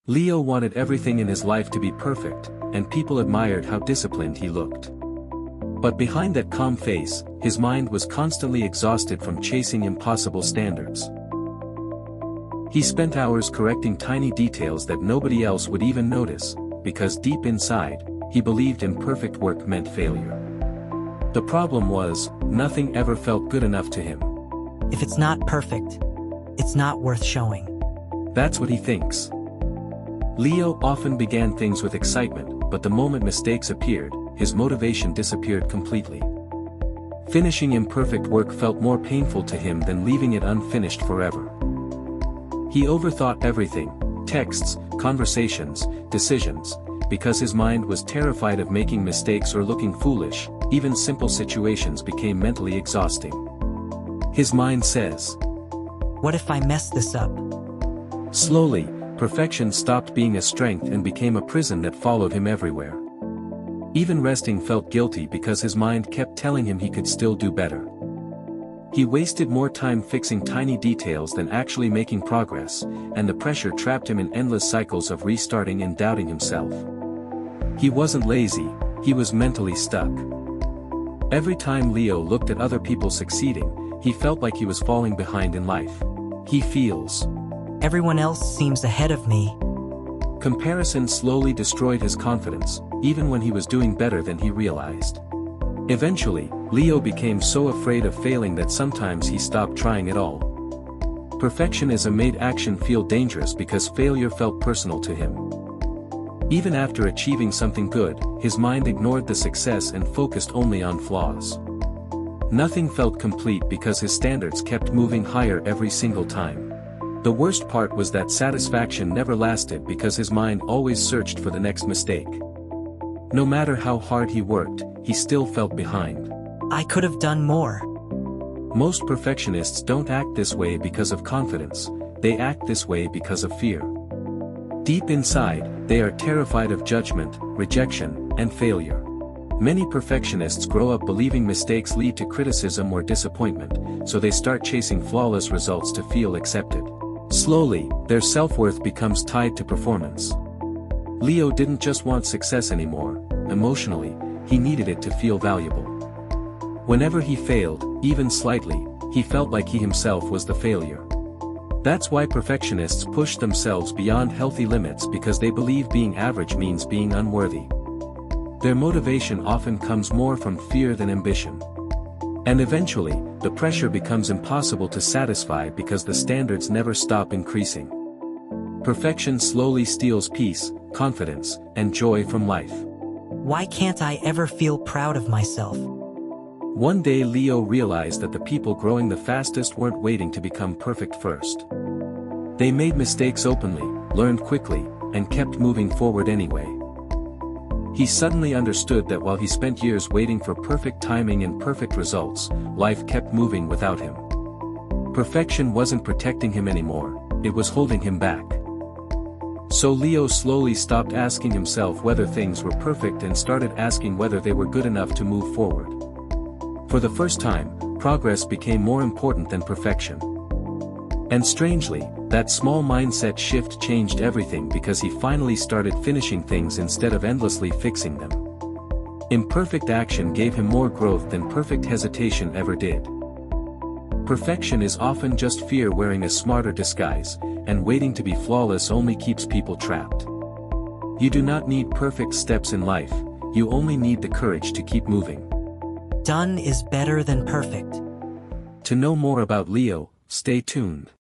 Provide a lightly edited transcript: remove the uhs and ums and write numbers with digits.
Leo wanted everything in his life to be perfect, and people admired how disciplined he looked. But behind that calm face, his mind was constantly exhausted from chasing impossible standards. He spent hours correcting tiny details that nobody else would even notice, because deep inside, he believed imperfect work meant failure. The problem was, nothing ever felt good enough to him. If it's not perfect, it's not worth showing. That's what he thinks. Leo often began things with excitement, but the moment mistakes appeared, his motivation disappeared completely. Finishing imperfect work felt more painful to him than leaving it unfinished forever. He overthought everything, texts, conversations, decisions, because his mind was terrified of making mistakes or looking foolish. Even simple situations became mentally exhausting. His mind says, "What if I mess this up?" Slowly, perfection stopped being a strength and became a prison that followed him everywhere. Even resting felt guilty because his mind kept telling him he could still do better. He wasted more time fixing tiny details than actually making progress, and the pressure trapped him in endless cycles of restarting and doubting himself. He wasn't lazy, he was mentally stuck. Every time Leo looked at other people succeeding, he felt like he was falling behind in life. He feels, "Everyone else seems ahead of me." Comparison slowly destroyed his confidence, even when he was doing better than he realized. Eventually, Leo became so afraid of failing that sometimes he stopped trying at all. Perfectionism made action feel dangerous because failure felt personal to him. Even after achieving something good, his mind ignored the success and focused only on flaws. Nothing felt complete because his standards kept moving higher every single time. The worst part was that satisfaction never lasted because his mind always searched for the next mistake. No matter how hard he worked, he still felt behind. "I could have done more." Most perfectionists don't act this way because of confidence, they act this way because of fear. Deep inside, they are terrified of judgment, rejection, and failure. Many perfectionists grow up believing mistakes lead to criticism or disappointment, so they start chasing flawless results to feel accepted. Slowly, their self-worth becomes tied to performance. Leo didn't just want success anymore, emotionally, he needed it to feel valuable. Whenever he failed, even slightly, he felt like he himself was the failure. That's why perfectionists push themselves beyond healthy limits because they believe being average means being unworthy. Their motivation often comes more from fear than ambition. And eventually, the pressure becomes impossible to satisfy because the standards never stop increasing. Perfection slowly steals peace, confidence, and joy from life. Why can't I ever feel proud of myself? One day Leo realized that the people growing the fastest weren't waiting to become perfect first. They made mistakes openly, learned quickly, and kept moving forward anyway. He suddenly understood that while he spent years waiting for perfect timing and perfect results, life kept moving without him. Perfection wasn't protecting him anymore, it was holding him back. So Leo slowly stopped asking himself whether things were perfect and started asking whether they were good enough to move forward. For the first time, progress became more important than perfection. And strangely, that small mindset shift changed everything because he finally started finishing things instead of endlessly fixing them. Imperfect action gave him more growth than perfect hesitation ever did. Perfection is often just fear wearing a smarter disguise, and waiting to be flawless only keeps people trapped. You do not need perfect steps in life, you only need the courage to keep moving. Done is better than perfect. To know more about Leo, stay tuned.